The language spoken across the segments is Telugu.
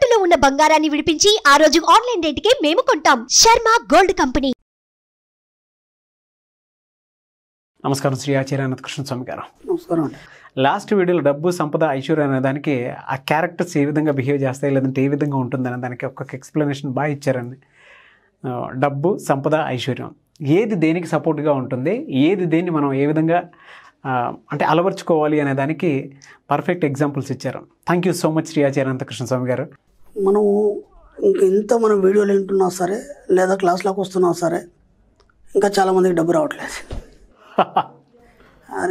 తాకట్టులో ఉన్న బంగారాన్ని విడిపించి ఆ రోజు ఆన్లైన్ రేటుకే మేము కొంటాం. Sharma gold company. నమస్కారం శ్రీ ఆచార్య అనంతకృష్ణస్వామి గారు. నమస్కారం. లాస్ట్ వీడియోలో డబ్బు, సంపద, ఐశ్వర్యం అనే దానికి ఆ క్యారెక్టర్స్ ఏ విధంగా బిహేవ్ చేస్తాయి, లేదంటే ఏ విధంగా ఉంటుందనే దానికి ఒక్కొక్క ఎక్స్ప్లెనేషన్ బాగా ఇచ్చారండి. డబ్బు, సంపద, ఐశ్వర్యం ఏది దేనికి సపోర్ట్గా ఉంటుంది, ఏది దేన్ని మనం ఏ విధంగా అంటే అలవర్చుకోవాలి అనే దానికి పర్ఫెక్ట్ ఎగ్జాంపుల్స్ ఇచ్చారు. Thank you so much Shri Acharya Anantakrishnaswamy గారు. మనం ఇంత మనం వీడియోలు వింటున్నా సరే, లేదా క్లాస్లోకి వస్తున్నా సరే, ఇంకా చాలామందికి డబ్బు రావట్లేదు.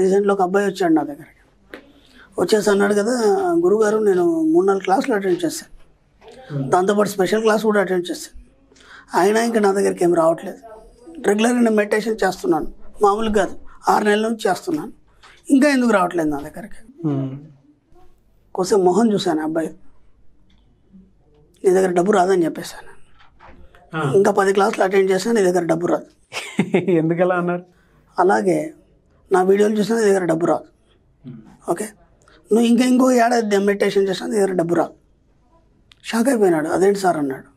రీసెంట్లో ఒక అబ్బాయి వచ్చాడు నా దగ్గరికి. వచ్చేసి అన్నాడు కదా, గురుగారు నేను 3-4 క్లాసులు అటెండ్ చేశాను, దాంతోపాటు స్పెషల్ క్లాస్ కూడా అటెండ్ చేశాను, అయినా ఇంకా నా దగ్గరికి ఏం రావట్లేదు. రెగ్యులర్గా నేను మెడిటేషన్ చేస్తున్నాను, మామూలుగా కాదు, 6 నెలల నుంచి చేస్తున్నాను, ఇంకా ఎందుకు రావట్లేదు నా దగ్గరికి. కోసం మొహం చూశాను అబ్బాయి, నీ దగ్గర డబ్బు రాదని చెప్పేశాను. ఇంకా 10 క్లాసులు అటెండ్ చేశాను, నీ దగ్గర డబ్బు రాదు. ఎందుకలా అన్నారు? అలాగే నా వీడియోలు చూసినా నీ దగ్గర డబ్బు రాదు. ఓకే, నువ్వు ఇంకో ఏడాది మెడిటేషన్ చేసినా నీ దగ్గర డబ్బు రాదు. షాక్ అయిపోయినాడు. అదేంటి సార్ అన్నాడు.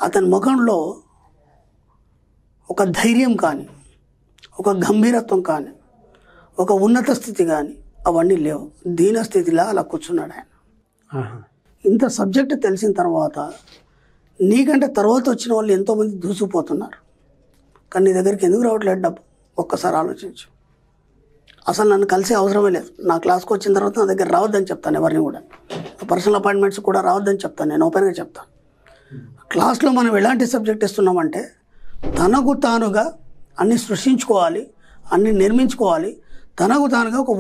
అతని ముఖంలో ఒక ధైర్యం కానీ, ఒక గంభీరత్వం కానీ, ఒక ఉన్నత స్థితి కానీ అవన్నీ లేవు. దీన స్థితిలా అలా కూర్చున్నాడు ఆయన. ఇంత సబ్జెక్ట్ తెలిసిన తర్వాత నీకంటే తర్వాత వచ్చిన వాళ్ళు ఎంతోమంది దూసుకుపోతున్నారు, కానీ నీ దగ్గరికి ఎందుకు రావట్లేదు డబ్బు? ఒక్కసారి ఆలోచించు. అసలు నన్ను కలిసే అవసరమే లేదు. నా క్లాస్కి వచ్చిన తర్వాత నా దగ్గర రావద్దని చెప్తాను, ఎవరిని కూడా. పర్సనల్ అపాయింట్మెంట్స్ కూడా రావద్దని చెప్తాను, నేను ఓపెన్గా చెప్తాను. క్లాస్లో మనం ఎలాంటి సబ్జెక్ట్ ఇస్తున్నామంటే, తనకు తానుగా అన్ని సృష్టించుకోవాలి, అన్ని నిర్మించుకోవాలి, తనకు తానుగా ఒక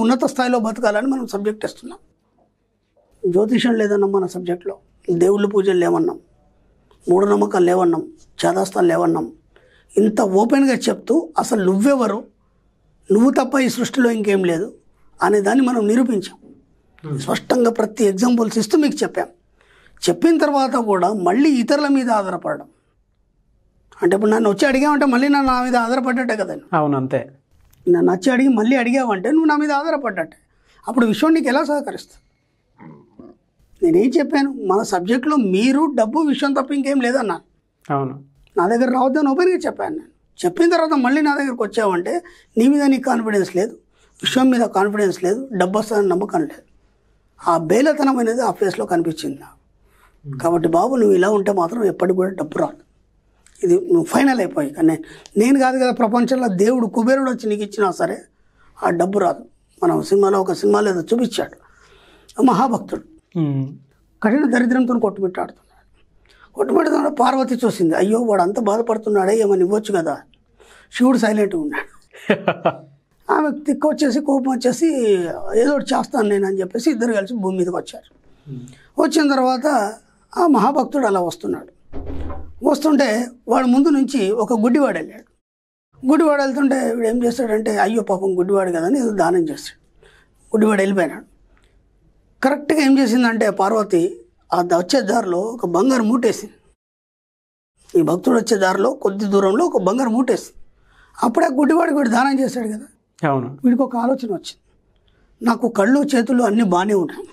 ఉన్నత స్థాయిలో బతకాలని మనం సబ్జెక్ట్ ఇస్తున్నాం. జ్యోతిషం లేదన్నాం మన సబ్జెక్ట్లో, దేవుళ్ళ పూజలు లేవన్నాం, మూఢనమ్మకాలు లేవన్నాం, చేదాస్తాలు లేవన్నాం. ఇంత ఓపెన్గా చెప్తూ అసలు నువ్వెవరు, నువ్వు తప్ప ఈ సృష్టిలో ఇంకేం లేదు అనే దాన్ని మనం నిరూపించాం. స్పష్టంగా ప్రతి ఎగ్జాంపుల్స్ ఇస్తూ మీకు చెప్పాం. చెప్పిన తర్వాత కూడా మళ్ళీ ఇతరుల మీద ఆధారపడడం అంటే, ఇప్పుడు నన్ను వచ్చి అడిగావంటే మళ్ళీ నన్ను నా మీద ఆధారపడ్డట్టే కదా. అవును, అంతే. నన్ను వచ్చి అడిగి మళ్ళీ అడిగావంటే నువ్వు నా మీద ఆధారపడ్డట్టే. అప్పుడు విషయం నీకు ఎలా సహకరిస్తుంది? నేనేం చెప్పాను, మన సబ్జెక్ట్లో మీరు డబ్బు విషయం తప్ప ఇంకేం లేదన్నాను. అవును, నా దగ్గర రావద్దని ఓపెన్గా చెప్పాను. నేను చెప్పిన తర్వాత మళ్ళీ నా దగ్గరకు వచ్చావంటే నీ మీద నీకు కాన్ఫిడెన్స్ లేదు, విషయం మీద కాన్ఫిడెన్స్ లేదు, డబ్బు వస్తుందని నమ్మకం లేదు. ఆ బేలతనం అనేది ఆ ఫేస్లో కనిపించింది నాకు. కాబట్టి బాబు నువ్వు ఇలా ఉంటే మాత్రం ఎప్పటికి కూడా డబ్బు రాదు. ఇది నువ్వు ఫైనల్ అయిపోయి. కానీ నేను కాదు కదా, ప్రపంచంలో దేవుడు కుబేరుడు వచ్చి నీకు ఇచ్చినా సరే ఆ డబ్బు రాదు. మనం ఒక సినిమాలో ఏదో చూపించాడు, మహాభక్తుడు కఠిన దరిద్రంతో కొట్టుమిట్టాడుతున్నాడు. పార్వతి చూసింది, అయ్యో వాడు అంత బాధపడుతున్నాడే, ఏమని ఇవ్వచ్చు కదా. శివుడు సైలెంట్గా ఉన్నాడు. ఆమె తిక్కొచ్చేసి కోపం వచ్చేసి ఏదో ఒకటి చేస్తాను నేను అని చెప్పేసి ఇద్దరు కలిసి భూమి మీదకి వచ్చారు. వచ్చిన తర్వాత ఆ మహాభక్తుడు అలా వస్తుంటే వాడు ముందు నుంచి ఒక గుడ్డివాడు వెళ్ళాడు. గుడ్డివాడు వెళ్తుంటే వీడు ఏం చేస్తాడంటే, అయ్యో పాపం గుడ్డివాడు కదా అని ఏదో దానం చేస్తాడు. గుడ్డివాడు వెళ్ళిపోయినాడు. కరెక్ట్గా ఏం చేసిందంటే పార్వతి ఆ వచ్చే దారిలో ఒక బంగారు మూటేసింది. ఈ భక్తుడు వచ్చే దారిలో కొద్ది దూరంలో ఒక బంగారు మూటేసింది. అప్పుడే గుడ్డివాడికి వీడు దానం చేశాడు కదా. అవును, వీడికి ఒక ఆలోచన వచ్చింది, నాకు కళ్ళు చేతులు అన్నీ బాగానే ఉన్నాయి,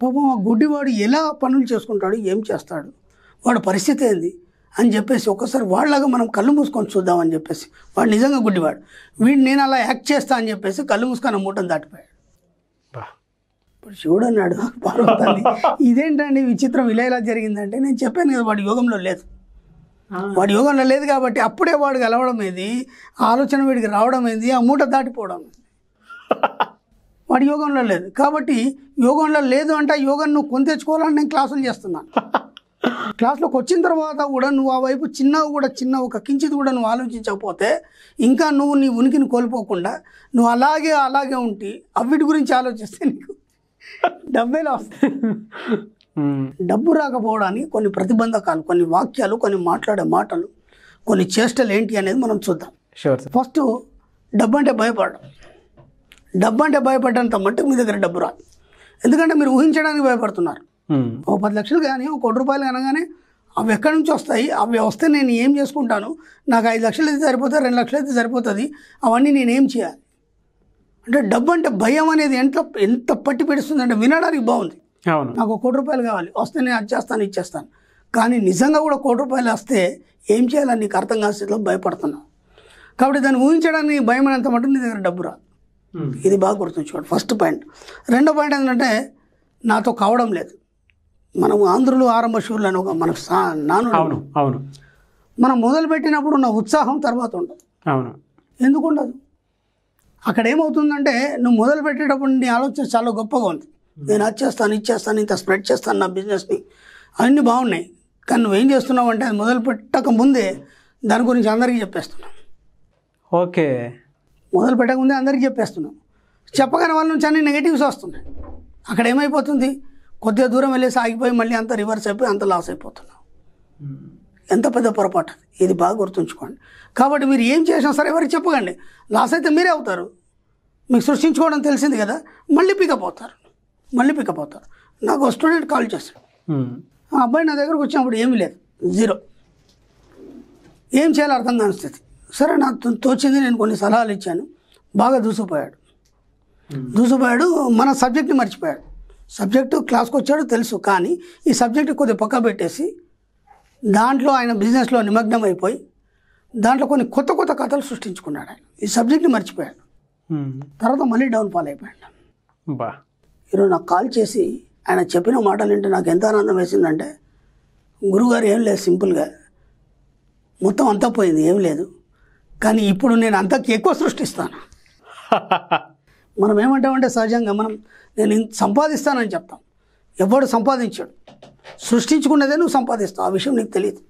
పాపం ఆ గుడ్డివాడు ఎలా పనులు చేసుకుంటాడు, ఏం చేస్తాడు, వాడు పరిస్థితి ఏంది అని చెప్పేసి ఒకసారి వాళ్ళలాగా మనం కళ్ళు మూసుకొని చూద్దామని చెప్పేసి, వాడు నిజంగా గుడ్డివాడు, వీడు నేను అలా యాక్ట్ చేస్తా అని చెప్పేసి కళ్ళు మూసుకొని మూటను దాటిపోయాడు. ఇప్పుడు శివుడు అన్నాడు పార్వతి, ఇదేంటండి విచిత్రం, ఇలా జరిగిందంటే, నేను చెప్పాను కదా వాడి యోగంలో లేదు, వాడి యోగంలో లేదు కాబట్టి అప్పుడే వాడు గెలవడం ఏది, ఆలోచన వీడికి రావడం ఏంది, ఆ మూట దాటిపోవడం ఏంది. వాడి యోగంలో లేదు కాబట్టి, యోగంలో లేదు అంటే యోగం నువ్వు కొని తెచ్చుకోవాలని నేను క్లాసులు చేస్తున్నాను. క్లాస్లోకి వచ్చిన తర్వాత కూడా నువ్వు ఆ వైపు చిన్న ఒక కించిది కూడా నువ్వు ఆలోచించకపోతే, ఇంకా నువ్వు నీ ఉనికిని కోల్పోకుండా నువ్వు అలాగే ఉండి అవిటి గురించి ఆలోచిస్తే నీకు డబ్బేలా వస్తాయి. డబ్బు రాకపోవడానికి కొన్ని ప్రతిబంధకాలు, కొన్ని వాక్యాలు, కొన్ని మాట్లాడే మాటలు, కొన్ని చేష్టలు ఏంటి అనేది మనం చూద్దాం. ఫస్ట్ డబ్బు అంటే భయపడడం. డబ్బు అంటే భయపడ్డంత మట్టుకు మీ దగ్గర డబ్బు రాదు. ఎందుకంటే మీరు ఊహించడానికి భయపడుతున్నారు. ఒక 10 లక్షలు కానీ, ఒక 1 కోటి రూపాయలు అనగానే అవి ఎక్కడి నుంచి వస్తాయి, అవి వస్తే నేను ఏం చేసుకుంటాను, నాకు 5 లక్షలు అయితే సరిపోతుంది, 2 లక్షలు అయితే సరిపోతుంది, అవన్నీ నేనేం చేయాలి. అంటే డబ్బు అంటే భయం అనేది ఎంత పట్టి పెడుస్తుందంటే వినడానికి బాగుంది, అవును. నాకు ₹1,00,00,000 కావాలి, వస్తే నేను అది చేస్తాను ఇచ్చేస్తాను. కానీ నిజంగా కూడా ₹1,00,00,000 వస్తే ఏం చేయాలని నీకు అర్థం కాని స్థితిలో భయపడుతున్నావు. కాబట్టి దాన్ని ఊహించడానికి భయం అనేంత మటు నీ దగ్గర డబ్బు రాదు. ఇది బాగా గుర్తుంచుకోండి, ఫస్ట్ పాయింట్. రెండో పాయింట్ ఏంటంటే నాతో కావడం లేదు. మనం ఆంధ్రులు ఆరంభ శూరులు అని ఒక మనకు నాను. అవును అవును. మనం మొదలుపెట్టినప్పుడు ఉన్న ఉత్సాహం తర్వాత ఉండదు. అవును. ఎందుకు ఉండదు? అక్కడ ఏమవుతుందంటే నువ్వు మొదలు పెట్టేటప్పుడు నీ ఆలోచన చాలా గొప్పగా ఉంది. నేను అది చేస్తాను, ఇది చేస్తాను, ఇంత స్ప్రెడ్ చేస్తాను నా బిజినెస్ని, అవన్నీ బాగున్నాయి. కానీ నువ్వేం చేస్తున్నావు అంటే అది మొదలు పెట్టక ముందే దాని గురించి అందరికీ చెప్పేస్తున్నావు. ఓకే. మొదలు పెట్టక ముందే అందరికీ చెప్పేస్తున్నావు. చెప్పగానే వాళ్ళ నుంచి అన్ని నెగిటివ్స్ వస్తున్నాయి. అక్కడ ఏమైపోతుంది, కొద్దిగా దూరం వెళ్ళేసి ఆగిపోయి మళ్ళీ అంత రివర్స్ అయిపోయి అంత లాస్ అయిపోతున్నావు. ఎంత పెద్ద పొరపాటు. ఇది బాగా గుర్తుంచుకోండి. కాబట్టి మీరు ఏం చేసినా సరే ఎవరికి చెప్పకండి. లాస్ అయితే మీరే అవుతారు. మీకు సృష్టించుకోవడం తెలిసింది కదా, మళ్ళీ పికప్ అవుతారు. నాకు స్టూడెంట్ కాల్ చేశాడు. ఆ అబ్బాయి నా దగ్గరకు వచ్చినప్పుడు ఏమీ లేదు, జీరో. ఏం చేయాలో అర్థం కాని స్థితి. సరే నాకు తోచింది, నేను కొన్ని సలహాలు ఇచ్చాను. బాగా దూసుకుపోయాడు. మన సబ్జెక్ట్ని మర్చిపోయాడు. సబ్జెక్టు క్లాస్కి వచ్చాడు తెలుసు, కానీ ఈ సబ్జెక్టు కొద్దిగా పక్క పెట్టేసి దాంట్లో ఆయన బిజినెస్లో నిమగ్నం అయిపోయి దాంట్లో కొన్ని కొత్త కథలు సృష్టించుకున్నాడు. ఆయన ఈ సబ్జెక్ట్ని మర్చిపోయాడు. తర్వాత మళ్ళీ డౌన్ఫాల్ అయిపోయాడు. ఈరోజు నాకు కాల్ చేసి ఆయన చెప్పిన మాటలు వింటే నాకు ఎంత ఆనందం వేసిందంటే, గురువుగారు ఏం లేదు, సింపుల్గా మొత్తం అంతా పోయింది, ఏం లేదు, కానీ ఇప్పుడు నేను అంతకు ఎక్కువ సృష్టిస్తాను. మనం ఏమంటామంటే సహజంగా నేను సంపాదిస్తానని చెప్తాం. ఎవడు సంపాదించాడు, సృష్టించుకున్నదే నువ్వు సంపాదిస్తావు. ఆ విషయం నీకు తెలియదు.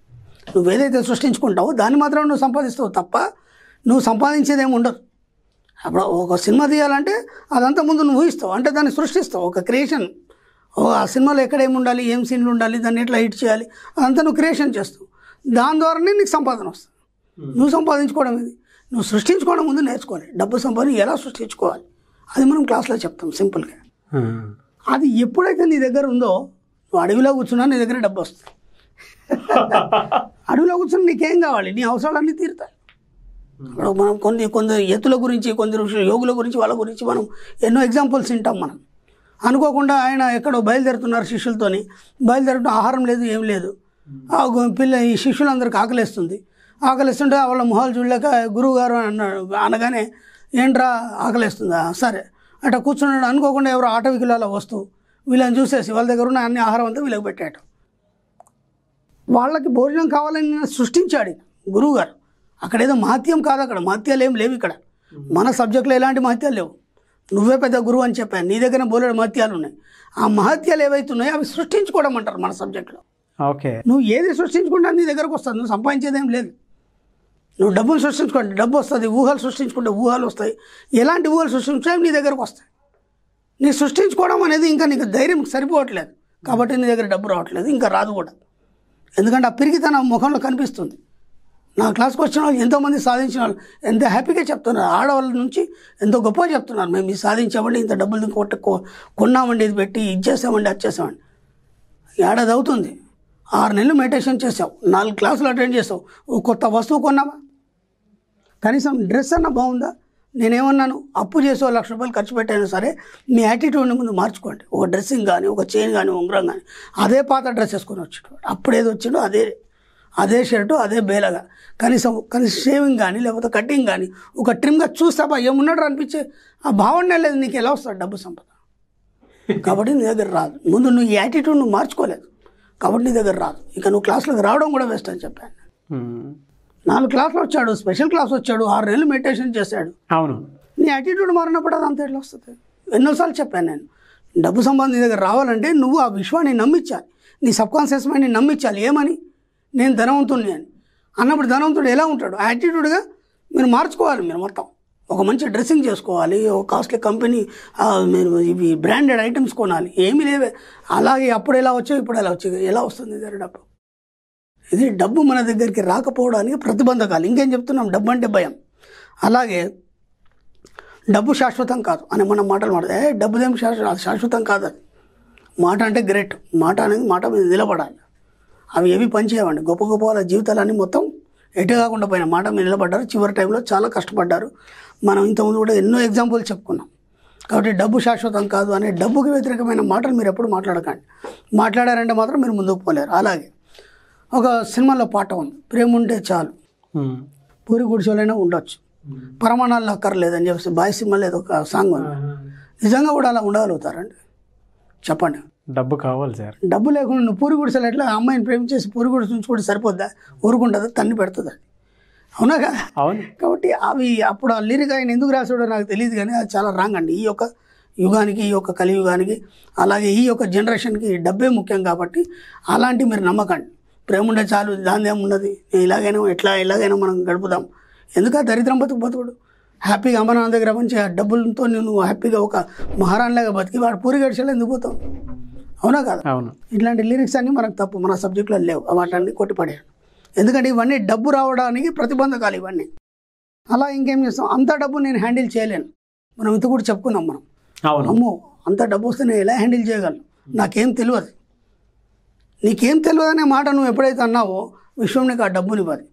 నువ్వేదైతే సృష్టించుకుంటావో దాన్ని మాత్రం నువ్వు సంపాదిస్తావు తప్ప నువ్వు సంపాదించేదేమి ఉండదు. అప్పుడు ఒక సినిమా తీయాలంటే అదంతా ముందు నువ్వు ఊహిస్తావు, అంటే దాన్ని సృష్టిస్తావు. ఒక క్రియేషన్, ఆ సినిమాలో ఎక్కడ ఏమి ఉండాలి, ఏం సీన్లు ఉండాలి, దాన్ని ఎట్లా హిట్ చేయాలి, అదంతా నువ్వు క్రియేషన్ చేస్తావు. దాని ద్వారానే నీకు సంపాదన వస్తుంది. నువ్వు సంపాదించుకోవడం ఇది, నువ్వు సృష్టించుకోవడం ముందు నేర్చుకోవాలి. డబ్బు సంపాదన ఎలా సృష్టించుకోవాలి అది మనం క్లాస్లో చెప్తాం సింపుల్గా. అది ఎప్పుడైతే నీ దగ్గర ఉందో, నువ్వు అడవిలో కూర్చున్నా నీ దగ్గర డబ్బు వస్తుంది. అడవిలో కూర్చున్నా నీకేం కావాలి, నీ అవసరాలన్నీ తీరుతాయి. మనం కొందరు ఎత్తుల గురించి, కొందరు యోగుల గురించి, వాళ్ళ గురించి మనం ఎన్నో ఎగ్జాంపుల్స్ వింటాం. మనం అనుకోకుండా ఆయన ఎక్కడో బయలుదేరుతున్నారు శిష్యులతోని, బయలుదేరటం ఆహారం లేదు, ఏం లేదు. ఈ శిష్యులందరికీ ఆకలిస్తుంటే వాళ్ళ మొహాలు చూడలేక గురువు గారు అనగానే ఏంట్రా ఆకలిస్తుందా, సరే అట్లా కూర్చున్నాడు. అనుకోకుండా ఎవరో ఆటవికుల వస్తూ వీళ్ళని చూసేసి వాళ్ళ దగ్గర ఉన్న అన్ని ఆహారం అంతా వీళ్ళకి పెట్టాడు. వాళ్ళకి భోజనం కావాలని సృష్టించాడు గురువు గారు. అక్కడ ఏదో మహత్యం కాదు, అక్కడ మహత్యాలు ఏం లేవు. ఇక్కడ మన సబ్జెక్టులో ఎలాంటి మహత్యాలు లేవు. నువ్వే పెద్ద గురువు అని చెప్పాను, నీ దగ్గర బోలెడు మహత్యాలు ఉన్నాయి. ఆ మహత్యాలు ఏవైతున్నాయో అవి సృష్టించుకోవడం అంటారు మన సబ్జెక్టులో. ఓకే. నువ్వు ఏది సృష్టించుకుంటా నీ దగ్గరకు వస్తుంది, నువ్వు సంపాదించేదేం లేదు. నువ్వు డబ్బులు సృష్టించుకోండి, డబ్బు వస్తుంది. ఊహలు సృష్టించుకుంటే ఊహలు వస్తాయి. ఎలాంటి ఊహలు సృష్టించాయి నీ దగ్గరకు వస్తాయి. నీ సృష్టించుకోవడం అనేది ఇంకా నీకు ధైర్యం సరిపోవట్లేదు, కాబట్టి నీ దగ్గర డబ్బు రావట్లేదు, ఇంకా రాదు కూడా. ఎందుకంటే ఆ పిరిగితన ముఖంలో కనిపిస్తుంది. నా క్లాస్కి వచ్చిన వాళ్ళు ఎంతోమంది సాధించిన వాళ్ళు ఎంత హ్యాపీగా చెప్తున్నారు. ఆడవాళ్ళ నుంచి ఎంతో గొప్పగా చెప్తున్నారు, మేము ఇది సాధించామండి, ఇంత డబ్బులు కొన్నామండి, ఇది పెట్టి ఇది చేసామండి, అది చేసామండి. ఏడాది అవుతుంది, 6 నెలలు మెడిటేషన్ చేసావు, 4 క్లాసులు అటెండ్ చేసావు, ఓ కొత్త వస్తువు కొన్నావా? కనీసం డ్రెస్ అన్న బాగుందా? నేనేమన్నాను, అప్పు చేసి ₹1,00,000 ఖర్చు పెట్టైనా సరే మీ యాటిట్యూడ్ని ముందు మార్చుకోండి. ఒక డ్రెస్సింగ్ కానీ, ఒక చైన్ కానీ, ఉంగరం కానీ, అదే పాత డ్రెస్ వేసుకొని వచ్చాడు. అప్పుడు ఏది వచ్చిండో అదే షర్టు, అదే బేలగా, కనీసం షేవింగ్ కానీ లేకపోతే కటింగ్ కానీ ఒక ట్రిమ్గా చూస్తావా ఏమున్నాడు అనిపించే ఆ భావన లేదు. నీకు ఎలా వస్తుంది డబ్బు సంపద? కాబట్టి నీ దగ్గర రాదు. ముందు నువ్వు ఈ యాటిట్యూడ్ నువ్వు మార్చుకోలేదు కాబట్టి నీ దగ్గర రాదు. ఇక నువ్వు క్లాసులకు రావడం కూడా వేస్ట్ అని చెప్పాను. 4 క్లాసులు వచ్చాడు, స్పెషల్ క్లాస్ వచ్చాడు, 6 నెలలు మెడిటేషన్ చేశాడు. అవును. నీ యాటిట్యూడ్ మారినప్పుడు అది అంత ఎట్లా వస్తుంది? ఎన్నోసార్లు చెప్పాను నేను, డబ్బు సంపాదన నీ దగ్గర రావాలంటే నువ్వు ఆ విశ్వాన్ని నమ్మించాలి, నీ సబ్కాన్షియస్ మైండ్ని నమ్మించాలి. ఏమని? నేను ధనవంతుడిని అని అన్నప్పుడు ధనవంతుడు ఎలా ఉంటాడు? యాటిట్యూడ్గా మీరు మార్చుకోవాలి. మీరు మొత్తం ఒక మంచి డ్రెస్సింగ్ చేసుకోవాలి, ఒక కాస్ట్లీ కంపెనీ, మీరు ఇవి బ్రాండెడ్ ఐటమ్స్ కొనాలి. ఏమీ లేవే, అలాగే అప్పుడు ఎలా వచ్చావు ఇప్పుడు ఎలా వచ్చావు, ఎలా వస్తుంది దగ్గర డబ్బు? ఇది డబ్బు మన దగ్గరికి రాకపోవడానికి ప్రతిబంధకాలు. ఇంకేం చెప్తున్నాం, డబ్బు అంటే భయం. అలాగే డబ్బు శాశ్వతం కాదు అని మనం మాటలు మాట్లాడే, డబ్బుదేం శాశ్వతం కాదు. అది మాట అంటే గ్రేట్, మాట అనేది మాట మీద నిలబడాలి. అవి ఏవి పనిచేయవండి. గొప్ప గొప్ప వాళ్ళ జీవితాలన్నీ మొత్తం ఎటు కాకుండా పోయిన మాట మీద నిలబడ్డారు. చివరి టైంలో చాలా కష్టపడ్డారు. మనం ఇంతకుముందు కూడా ఎన్నో ఎగ్జాంపుల్స్ చెప్పుకున్నాం. కాబట్టి డబ్బు శాశ్వతం కాదు అనే డబ్బుకి వ్యతిరేకమైన మాటలు మీరు ఎప్పుడు మాట్లాడకండి. మాట్లాడారంటే మాత్రం మీరు ముందుకు పోలేరు. అలాగే ఒక సినిమాలో పాట ఉంది, ప్రేమ ఉంటే చాలు పూరి గుడిసెలైనా ఉండొచ్చు, ప్రమాణాలు అక్కర్లేదని చెప్పేసి బాయ్ సినిమాలో ఏదో ఒక సాంగ్ ఉంది. నిజంగా కూడా అలా ఉండగలుగుతారండి? చెప్పండి. డబ్బు కావాలి సార్. డబ్బు లేకుండా నువ్వు పూరి గుడిసెలు ఎట్లా అమ్మాయిని ప్రేమించేసి పూరి గుడిసె ఉంచుకుంటే సరిపోద్దా? ఊరుకుంటుందా? తన్ని పెడుతుంది అది. అవునా కదా? అవును. కాబట్టి అవి అప్పుడు ఆ లిరిక్ ఆయన ఎందుకు రాసాడో నాకు తెలియదు, కానీ అది చాలా రాంగ్ అండి. ఈ యొక్క యుగానికి, ఈ యొక్క కలియుగానికి, అలాగే ఈ యొక్క జనరేషన్కి డబ్బే ముఖ్యం. కాబట్టి అలాంటివి మీరు నమ్మకండి. ప్రేమ ఉండే చాలు, దాని ఏమున్నది, ఇలాగైనా మనం గడుపుదాం. ఎందుకు ఆ దరిద్రం బతుకుడు? హ్యాపీగా అమ్మ నాన్న దగ్గర మంచి డబ్బులతో నేను హ్యాపీగా ఒక మహారాణిలాగా బతికి వాడు పూరి గడిచేలా ఎందుకు పోతాం? అవునా కదా? అవును. ఇట్లాంటి లిరిక్స్ అన్నీ మనకు తప్పు, మన సబ్జెక్టులో లేవు. వాటిని కొట్టిపడేయాలి. ఎందుకంటే ఇవన్నీ డబ్బు రావడానికి ప్రతిబంధకాలు ఇవన్నీ. అలా ఇంకేం చేస్తాం? అంత డబ్బు నేను హ్యాండిల్ చేయలేను. మనం ఇంత కూడా చెప్పుకున్నాం మనం. అమ్మో అంత డబ్బు వస్తే నేను ఎలా హ్యాండిల్ చేయగలను, నాకేం తెలియదు. నీకేం తెలియదు అనే మాట నువ్వు ఎప్పుడైతే అన్నావో విశ్వం నీకు ఆ డబ్బునివ్వదు.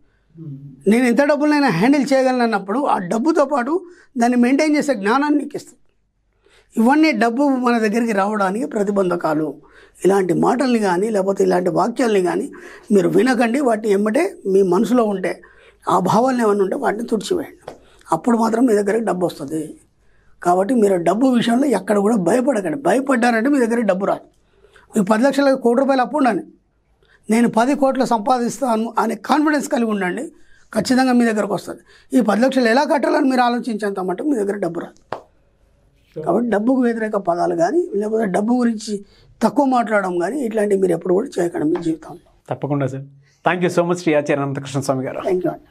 నేను ఎంత డబ్బులైనా హ్యాండిల్ చేయగలను అన్నప్పుడు ఆ డబ్బుతో పాటు దాన్ని మెయింటైన్ చేసే జ్ఞానాన్ని నీకు ఇస్తుంది. ఇవన్నీ డబ్బు మన దగ్గరికి రావడానికి ప్రతిబంధకాలు. ఇలాంటి మాటల్ని కానీ లేకపోతే ఇలాంటి వాక్యాలని కానీ మీరు వినకండి. వాటిని ఎమ్మటే మీ మనసులో ఉంటే ఆ భావాలను ఏమైనా ఉంటే వాటిని తుడిచివేయండి. అప్పుడు మాత్రం మీ దగ్గరికి డబ్బు వస్తుంది. కాబట్టి మీరు డబ్బు విషయంలో ఎక్కడ కూడా భయపడకండి. భయపడ్డారంటే మీ దగ్గర డబ్బు రాదు. మీకు 10 లక్షల ₹1 కోటి అప్పు ఉండండి, నేను 10 కోట్లు సంపాదిస్తాను అనే కాన్ఫిడెన్స్ కలిగి ఉండండి, ఖచ్చితంగా మీ దగ్గరకు వస్తుంది. ఈ 10 లక్షలు ఎలా కట్టాలని మీరు ఆలోచించేంత మటుకు మీ దగ్గర డబ్బు రాదు. కాబట్టి డబ్బుకు వ్యతిరేక పదాలు కానీ లేకపోతే డబ్బు గురించి తక్కువ మాట్లాడడం కానీ ఇట్లాంటివి మీరు ఎప్పుడు కూడా చేయకండి మీ జీవితంలో. తప్పకుండా sir. Thank you so much Shri Acharya Anantakrishna Swamy గారు. థ్యాంక్ యూ అండి.